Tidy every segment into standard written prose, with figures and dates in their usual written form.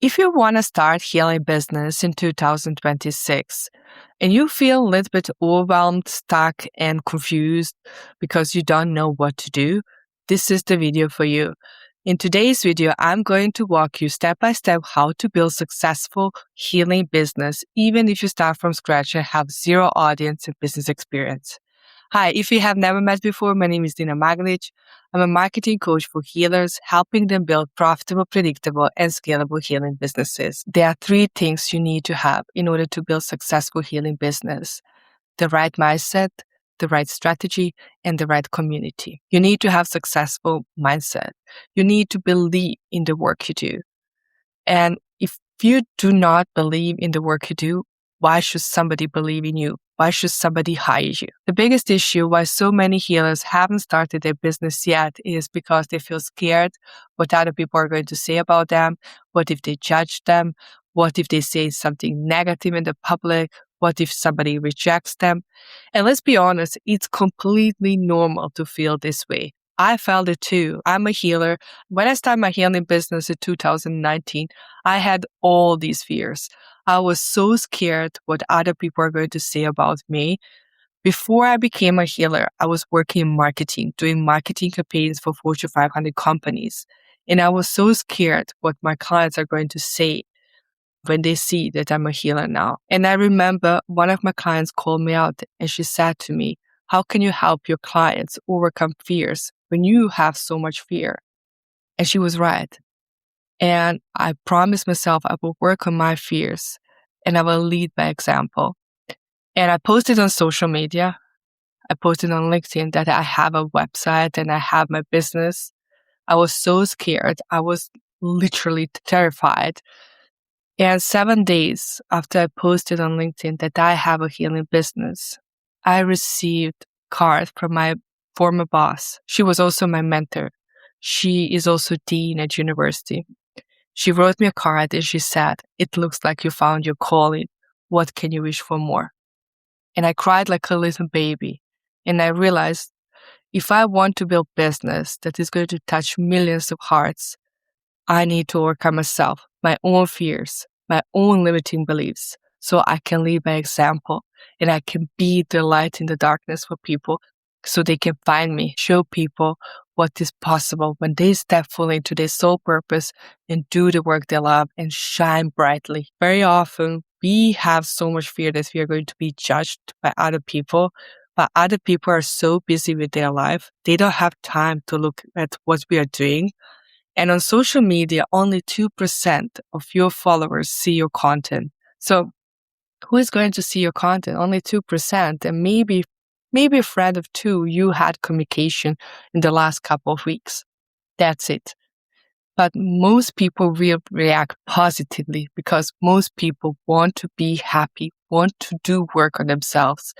If you want to start healing business in 2026 and you feel a little bit overwhelmed, stuck, and confused because you don't know what to do, this is the video for you. In today's video, I'm going to walk you step by step how to build successful healing business, even if you start from scratch and have zero audience and business experience. Hi, if you have never met before, my name is Dina Maglic. I'm a marketing coach for healers, helping them build profitable, predictable, and scalable healing businesses. There are 3 things you need to have in order to build successful healing business: the right mindset, the right strategy, and the right community. You need to have successful mindset. You need to believe in the work you do. And if you do not believe in the work you do, why should somebody believe in you? Why should somebody hire you? The biggest issue why so many healers haven't started their business yet is because they feel scared what other people are going to say about them. What if they judge them? What if they say something negative in the public? What if somebody rejects them? And let's be honest, it's completely normal to feel this way. I felt it too. I'm a healer. When I started my healing business in 2019, I had all these fears. I was so scared what other people are going to say about me. Before I became a healer, I was working in marketing, doing marketing campaigns for Fortune 500 companies. And I was so scared what my clients are going to say when they see that I'm a healer now. And I remember one of my clients called me out and she said to me, "How can you help your clients overcome fears when you have so much fear?" And she was right. And I promised myself I will work on my fears and I will lead by example. And I posted on social media. I posted on LinkedIn that I have a website and I have my business. I was so scared. I was literally terrified. And 7 days after I posted on LinkedIn that I have a healing business, I received a card from my former boss. She was also my mentor. She is also dean at university. She wrote me a card and she said, "It looks like you found your calling. What can you wish for more?" And I cried like a little baby. And I realized if I want to build business that is going to touch millions of hearts, I need to overcome myself, my own fears, my own limiting beliefs, so I can lead by example and I can be the light in the darkness for people so they can find me, show people what is possible when they step fully into their soul purpose and do the work they love and shine brightly. Very often, we have so much fear that we are going to be judged by other people, but other people are so busy with their life, they don't have time to look at what we are doing. And on social media, only 2% of your followers see your content. So who is going to see your content? Only 2%. And maybe a friend of 2, you had communication in the last couple of weeks. That's it. But most people will react positively because most people want to be happy, want to do work on themselves.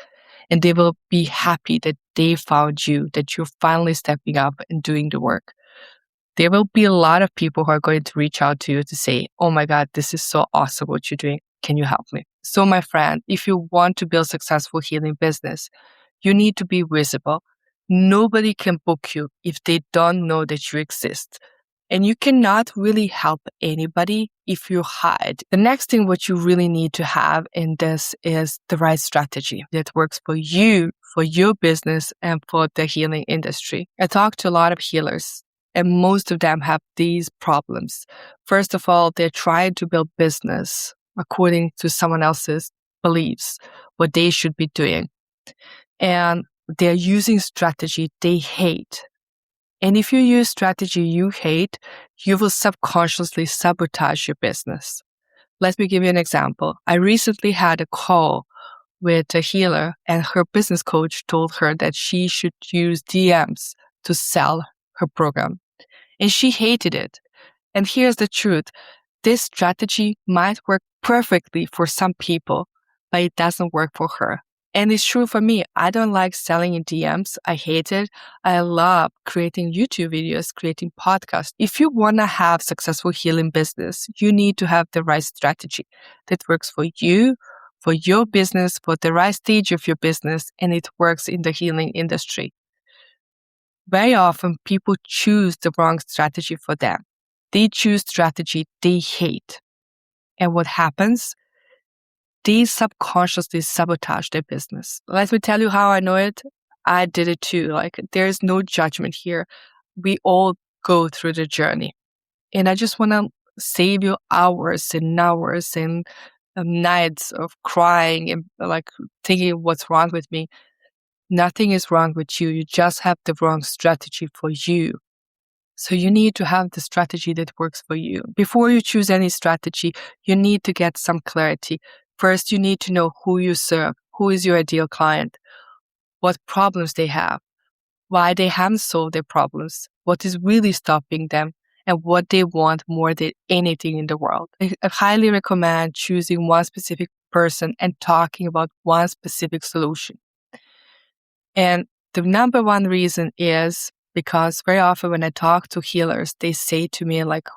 And they will be happy that they found you, that you're finally stepping up and doing the work. There will be a lot of people who are going to reach out to you to say, "Oh my God, this is so awesome what you're doing. Can you help me?" So my friend, if you want to build successful healing business, you need to be visible. Nobody can book you if they don't know that you exist. And you cannot really help anybody if you hide. The next thing what you really need to have in this is the right strategy that works for you, for your business, and for the healing industry. I talk to a lot of healers, and most of them have these problems. First of all, they're trying to build business according to someone else's beliefs, what they should be doing. And they're using strategy they hate. And if you use strategy you hate, you will subconsciously sabotage your business. Let me give you an example. I recently had a call with a healer and her business coach told her that she should use DMs to sell her program. And she hated it. And here's the truth. This strategy might work perfectly for some people, but it doesn't work for her. And it's true for me. I don't like selling in DMs. I hate it. I love creating YouTube videos, creating podcasts. If you want to have successful healing business, you need to have the right strategy that works for you, for your business, for the right stage of your business, and it works in the healing industry. Very often, people choose the wrong strategy for them. They choose strategy they hate. And what happens? They subconsciously sabotage their business. Let me tell you how I know it. I did it too. Like, there's no judgment here. We all go through the journey. And I just want to save you hours and hours and nights of crying and like thinking what's wrong with me. Nothing is wrong with you. You just have the wrong strategy for you. So you need to have the strategy that works for you. Before you choose any strategy, you need to get some clarity. First, you need to know who you serve, who is your ideal client, what problems they have, why they haven't solved their problems, what is really stopping them, and what they want more than anything in the world. I highly recommend choosing one specific person and talking about one specific solution. And the number one reason is because very often when I talk to healers, they say to me, like,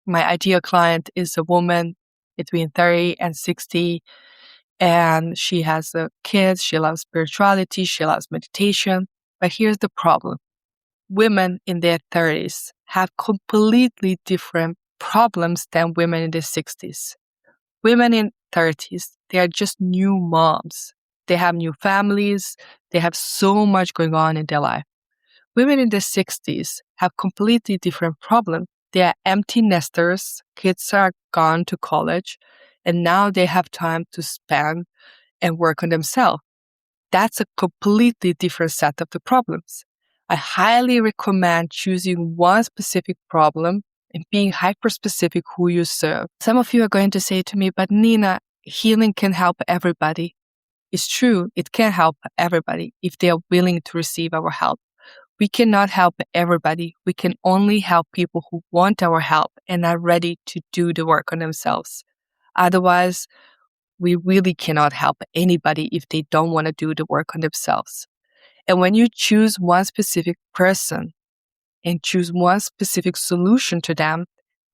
my ideal client is a woman between 30 and 60, and she has a kid, she loves spirituality, she loves meditation. But here's the problem. Women in their 30s have completely different problems than women in their 60s. Women in 30s, they are just new moms. They have new families. They have so much going on in their life. Women in their 60s have completely different problems. They are empty nesters. Kids are gone to college, and now they have time to spend and work on themselves. That's a completely different set of the problems. I highly recommend choosing one specific problem and being hyper-specific who you serve. Some of you are going to say to me, but Nina, healing can help everybody. It's true, it can help everybody if they are willing to receive our help. We cannot help everybody. We can only help people who want our help and are ready to do the work on themselves. Otherwise, we really cannot help anybody if they don't want to do the work on themselves. And when you choose one specific person and choose one specific solution to them,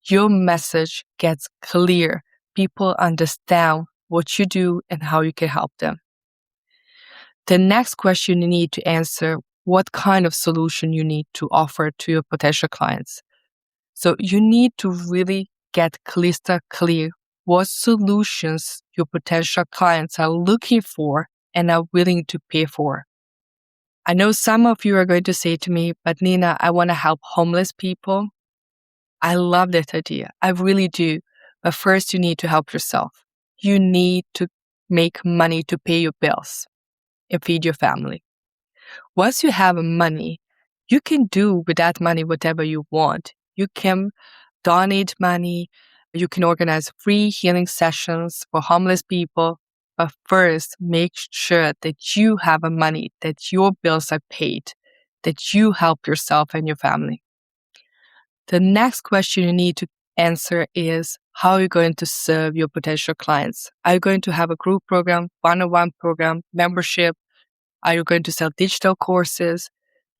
your message gets clear. People understand what you do and how you can help them. The next question you need to answer, what kind of solution you need to offer to your potential clients. So you need to really get crystal clear what solutions your potential clients are looking for and are willing to pay for. I know some of you are going to say to me, but Nina, I want to help homeless people. I love that idea. I really do. But first, you need to help yourself. You need to make money to pay your bills and feed your family. Once you have money, you can do with that money whatever you want. You can donate money. You can organize free healing sessions for homeless people. But first, make sure that you have money, that your bills are paid, that you help yourself and your family. The next question you need to answer is, how are you going to serve your potential clients? Are you going to have a group program, one-on-one program, membership? Are you going to sell digital courses?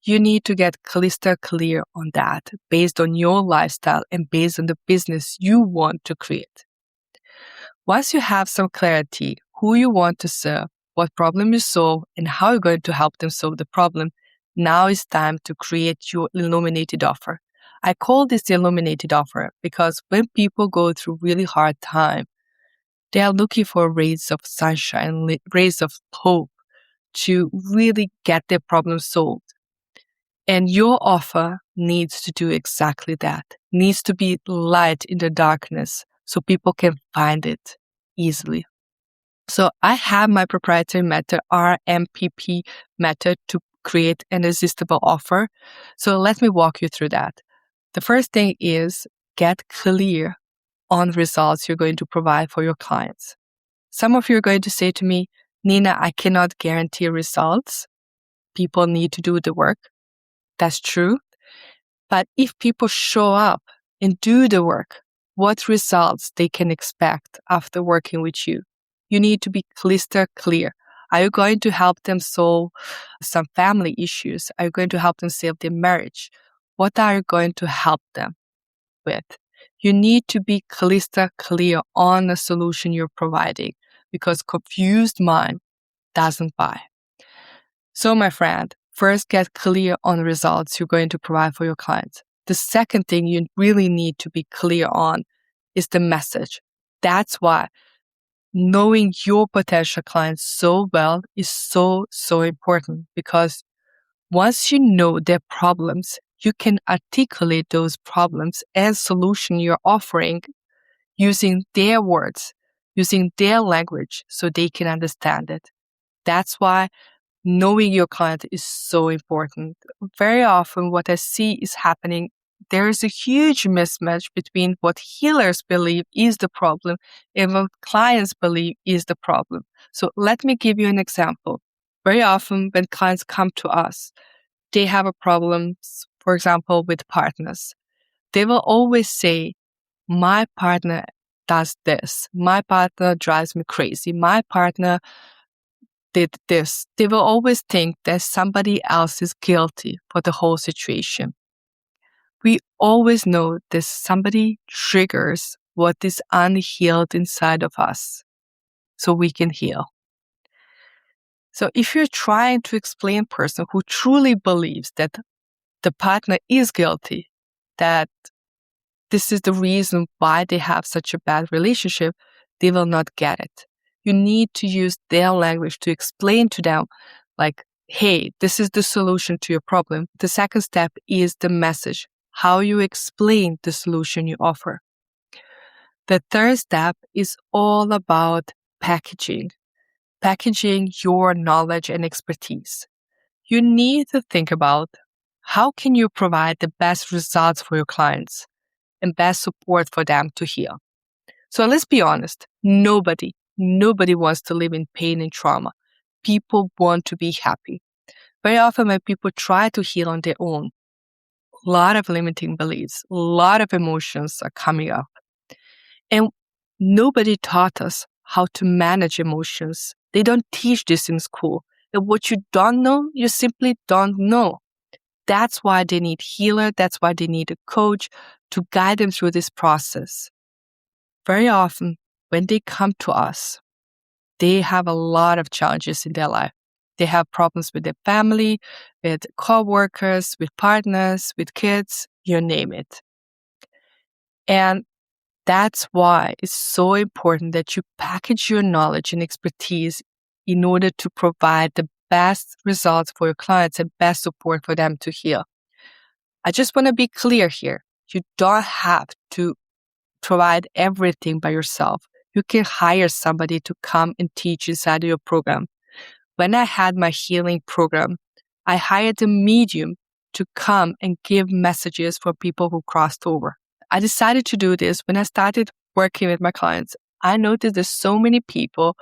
You need to get crystal clear on that based on your lifestyle and based on the business you want to create. Once you have some clarity, who you want to serve, what problem you solve, and how you're going to help them solve the problem, now it's time to create your illuminated offer. I call this the illuminated offer because when people go through really hard time, they are looking for rays of sunshine, rays of hope to really get their problem solved. And your offer needs to do exactly that, needs to be light in the darkness so people can find it easily. So I have my proprietary method, RMPP method, to create an irresistible offer. So let me walk you through that. The first thing is get clear on results you're going to provide for your clients. Some of you are going to say to me, Nina, I cannot guarantee results. People need to do the work. That's true. But if people show up and do the work, what results they can expect after working with you? You need to be crystal clear. Are you going to help them solve some family issues? Are you going to help them save their marriage? What are you going to help them with? You need to be crystal clear on the solution you're providing because confused mind doesn't buy. So, my friend, first get clear on the results you're going to provide for your clients. The second thing you really need to be clear on is the message. That's why knowing your potential clients so well is so, so important, because once you know their problems, you can articulate those problems and solution you're offering using their words, using their language so they can understand it. That's why knowing your client is so important. Very often what I see is happening, there is a huge mismatch between what healers believe is the problem and what clients believe is the problem. So let me give you an example. Very often when clients come to us, they have a problem, for example, with partners. They will always say, my partner does this. My partner drives me crazy. My partner did this. They will always think that somebody else is guilty for the whole situation. We always know that somebody triggers what is unhealed inside of us so we can heal. So if you're trying to explain a person who truly believes that the partner is guilty, that this is the reason why they have such a bad relationship, they will not get it. You need to use their language to explain to them, like, hey, this is the solution to your problem. The second step is the message, how you explain the solution you offer. The third step is all about packaging your knowledge and expertise. You need to think about how can you provide the best results for your clients and best support for them to heal. So let's be honest, nobody wants to live in pain and trauma. People want to be happy. Very often when people try to heal on their own, a lot of limiting beliefs, a lot of emotions are coming up. And nobody taught us how to manage emotions. They don't teach this in school. And what you don't know, you simply don't know. That's why they need healer. That's why they need a coach to guide them through this process. Very often, when they come to us, they have a lot of challenges in their life. They have problems with their family, with coworkers, with partners, with kids, you name it. And that's why it's so important that you package your knowledge and expertise in order to provide the best results for your clients and best support for them to heal. I just want to be clear here. You don't have to provide everything by yourself. You can hire somebody to come and teach inside of your program. When I had my healing program, I hired a medium to come and give messages for people who crossed over. I decided to do this when I started working with my clients. I noticed that so many people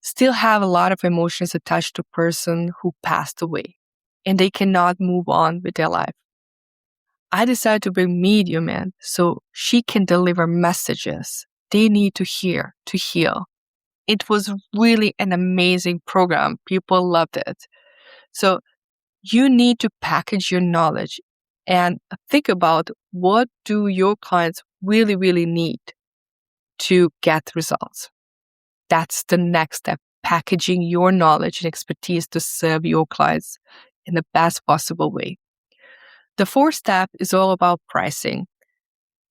still have a lot of emotions attached to a person who passed away, and they cannot move on with their life. I decided to bring medium in so she can deliver messages they need to hear to heal. It was really an amazing program. People loved it. So you need to package your knowledge and think about what do your clients really, really need to get results. That's the next step, packaging your knowledge and expertise to serve your clients in the best possible way. The fourth step is all about pricing.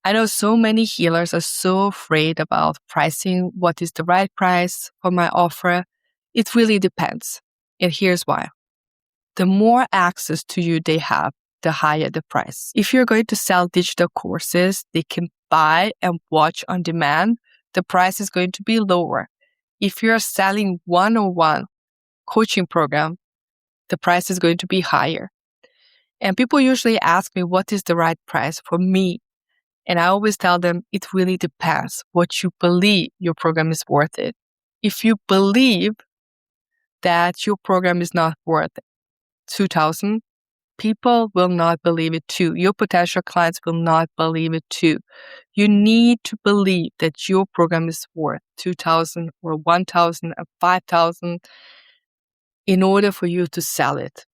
I know so many healers are so afraid about pricing. What is the right price for my offer? It really depends. And here's why. The more access to you they have, the higher the price. If you're going to sell digital courses they can buy and watch on demand, the price is going to be lower. If you're selling one-on-one coaching program, the price is going to be higher. And people usually ask me, what is the right price for me? And I always tell them, it really depends what you believe your program is worth it. If you believe that your program is not worth $2,000, people will not believe it too. Your potential clients will not believe it too. You need to believe that your program is worth $2,000 or $1,000 or $5,000 in order for you to sell it.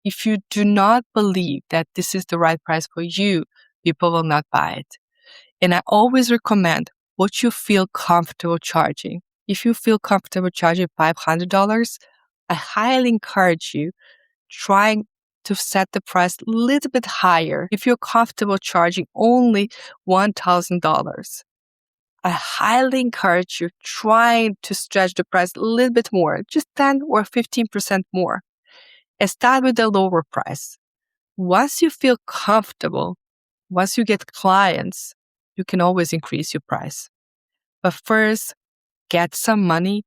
If you do not believe that this is the right price for you, people will not buy it. And I always recommend what you feel comfortable charging. If you feel comfortable charging $500, I highly encourage you trying to set the price a little bit higher. If you're comfortable charging only $1,000, I highly encourage you trying to stretch the price a little bit more, just 10 or 15% more, and start with the lower price. Once you feel comfortable, once you get clients, you can always increase your price. But first, get some money,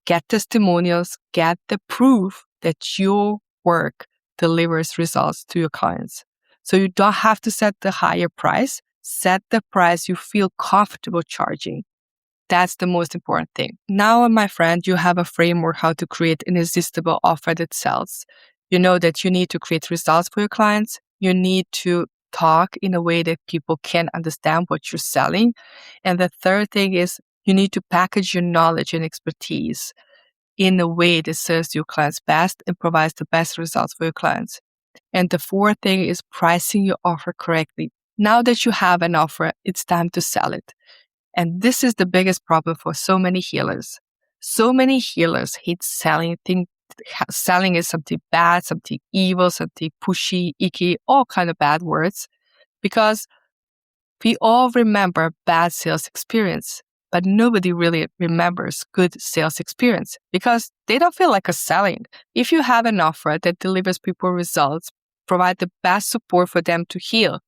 get testimonials, get the proof that your work delivers results to your clients. So you don't have to set the higher price, set the price you feel comfortable charging. That's the most important thing. Now, my friend, you have a framework how to create an irresistible offer that sells. You know that you need to create results for your clients. You need to talk in a way that people can understand what you're selling. And the third thing is you need to package your knowledge and expertise in a way that serves your clients best and provides the best results for your clients. And the fourth thing is pricing your offer correctly. Now that you have an offer, it's time to sell it. And this is the biggest problem for so many healers. So many healers hate selling, think selling is something bad, something evil, something pushy, icky, all kind of bad words, because we all remember bad sales experience, but nobody really remembers good sales experience because they don't feel like a selling. If you have an offer that delivers people results, provide the best support for them to heal,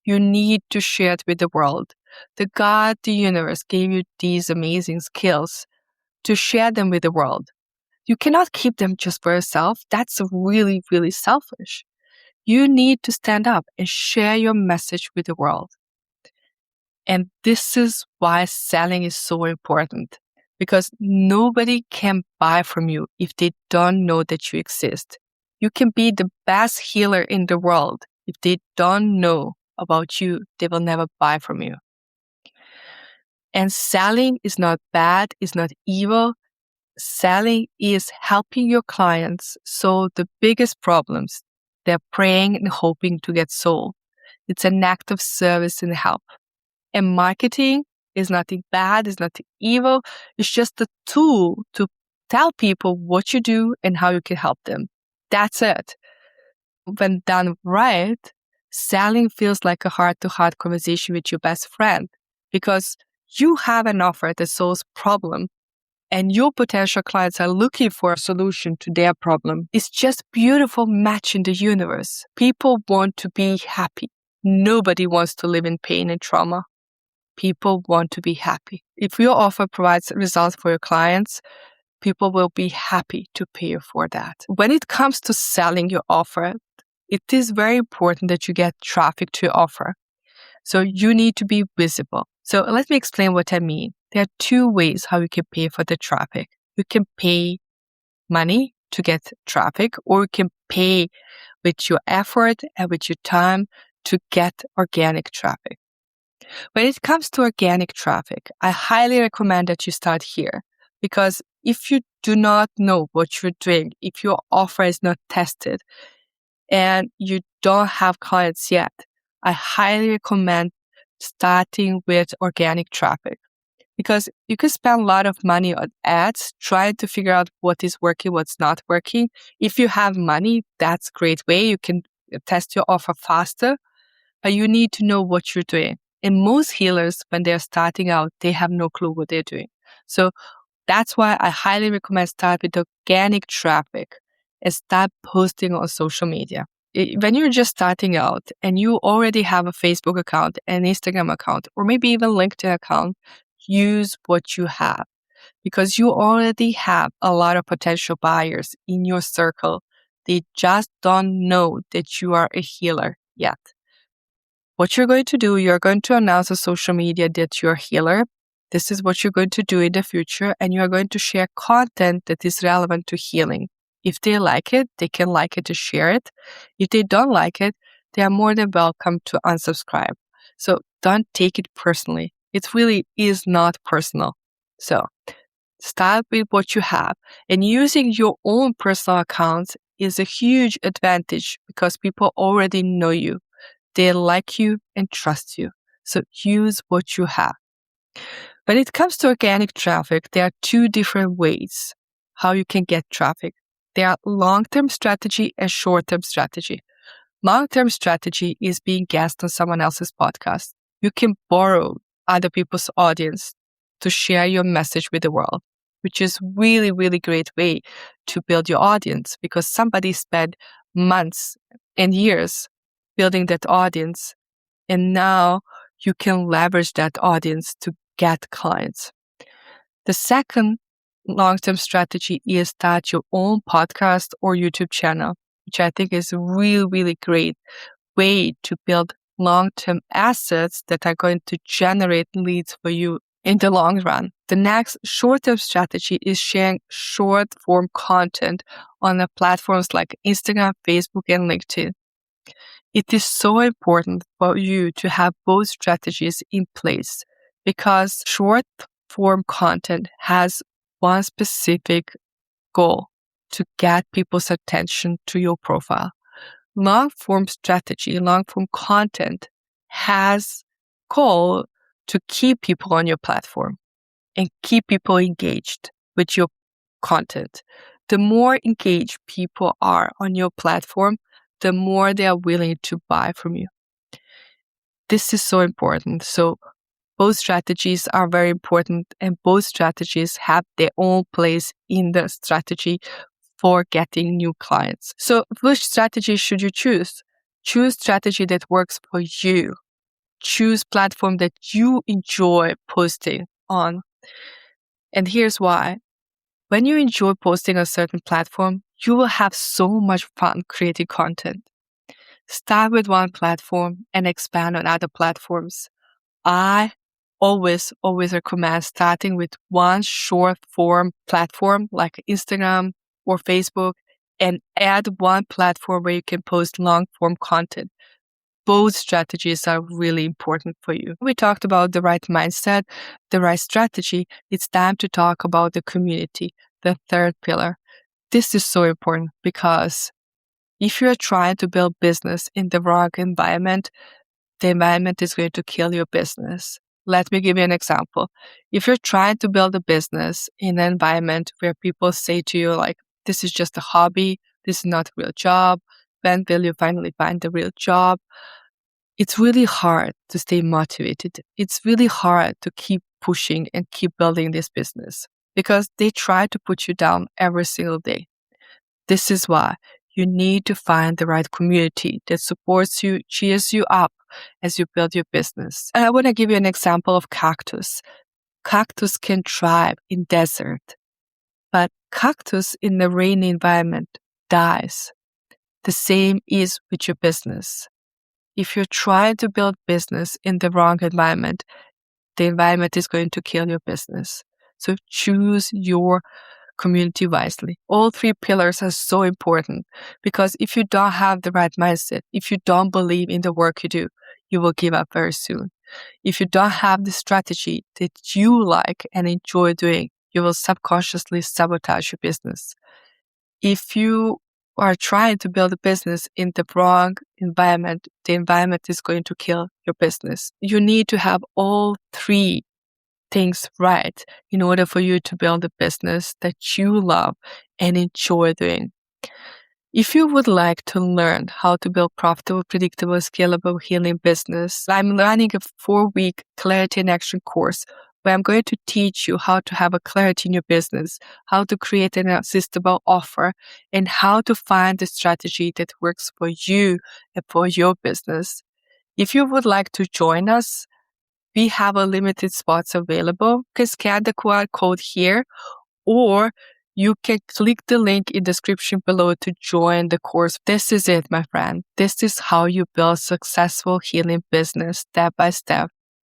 you need to share it with the world. The God, the universe gave you these amazing skills to share them with the world. You cannot keep them just for yourself. That's really, really selfish. You need to stand up and share your message with the world. And this is why selling is so important, because nobody can buy from you if they don't know that you exist. You can be the best healer in the world. If they don't know about you, they will never buy from you. And selling is not bad, it's not evil. Selling is helping your clients solve the biggest problems they're praying and hoping to get solved. It's an act of service and help. And marketing is nothing bad, it's nothing evil. It's just a tool to tell people what you do and how you can help them. That's it. When done right, selling feels like a heart-to-heart conversation with your best friend because you have an offer that solves problem and your potential clients are looking for a solution to their problem. It's just beautiful match in the universe. People want to be happy. Nobody wants to live in pain and trauma. People want to be happy. If your offer provides results for your clients, people will be happy to pay you for that. When it comes to selling your offer, it is very important that you get traffic to your offer. So you need to be visible. So let me explain what I mean. There are two ways how you can pay for the traffic. You can pay money to get traffic, or you can pay with your effort and with your time to get organic traffic. When it comes to organic traffic, I highly recommend that you start here, because if you do not know what you're doing, if your offer is not tested and you don't have clients yet, I highly recommend starting with organic traffic, because you can spend a lot of money on ads trying to figure out what is working, what's not working. If you have money, that's a great way. You can test your offer faster, but you need to know what you're doing. And most healers, when they're starting out, they have no clue what they're doing. So that's why I highly recommend start with organic traffic and start posting on social media. When you're just starting out and you already have a Facebook account, an Instagram account, or maybe even LinkedIn account, use what you have, because you already have a lot of potential buyers in your circle. They just don't know that you are a healer yet. What you're going to do, you're going to announce on social media that you're a healer. This is what you're going to do in the future, and you are going to share content that is relevant to healing. If they like it, they can like it to share it. If they don't like it, they are more than welcome to unsubscribe. So don't take it personally. It really is not personal. So start with what you have. And using your own personal accounts is a huge advantage because people already know you. They like you and trust you. So use what you have. When it comes to organic traffic, there are two different ways how you can get traffic. There are long-term strategy and short-term strategy. Long-term strategy is being guest on someone else's podcast. You can borrow other people's audience to share your message with the world, which is really, really great way to build your audience, because somebody spent months and years building that audience. And now you can leverage that audience to get clients. The second long-term strategy is start your own podcast or YouTube channel, which I think is a really, really great way to build long-term assets that are going to generate leads for you in the long run. The next short-term strategy is sharing short-form content on the platforms like Instagram, Facebook, and LinkedIn. It is so important for you to have both strategies in place, because short-form content has one specific goal: to get people's attention to your profile. Long-form strategy, long-form content has goal to keep people on your platform and keep people engaged with your content. The more engaged people are on your platform, the more they are willing to buy from you. This is so important. So both strategies are very important, and both strategies have their own place in the strategy for getting new clients. So which strategy should you choose? Choose strategy that works for you. Choose platform that you enjoy posting on. And here's why. When you enjoy posting on a certain platform, you will have so much fun creating content. Start with one platform and expand on other platforms. I always recommend starting with one short form platform like Instagram or Facebook, and add one platform where you can post long form content. Both strategies are really important for you. We talked about the right mindset, the right strategy. It's time to talk about the community, the third pillar. This is so important, because if you're trying to build business in the wrong environment, the environment is going to kill your business. Let me give you an example. If you're trying to build a business in an environment where people say to you, like, this is just a hobby, this is not a real job, when will you finally find the real job? It's really hard to stay motivated. It's really hard to keep pushing and keep building this business, because they try to put you down every single day. This is why you need to find the right community that supports you, cheers you up as you build your business. And I want to give you an example of cactus. Cactus can thrive in desert, but cactus in the rainy environment dies. The same is with your business. If you're trying to build business in the wrong environment, the environment is going to kill your business. So choose your community wisely. All three pillars are so important, because if you don't have the right mindset, if you don't believe in the work you do, you will give up very soon. If you don't have the strategy that you like and enjoy doing, you will subconsciously sabotage your business. If you are trying to build a business in the wrong environment, the environment is going to kill your business. You need to have all three things right in order for you to build a business that you love and enjoy doing. If you would like to learn how to build profitable, predictable, scalable healing business, I'm running a 4-week clarity and action course where I'm going to teach you how to have a clarity in your business, how to create an irresistible offer, and how to find the strategy that works for you and for your business. If you would like to join us, we have a limited spots available. You can scan the QR code here, or you can click the link in the description below to join the course. This is it, my friend. This is how you build successful healing business step by step.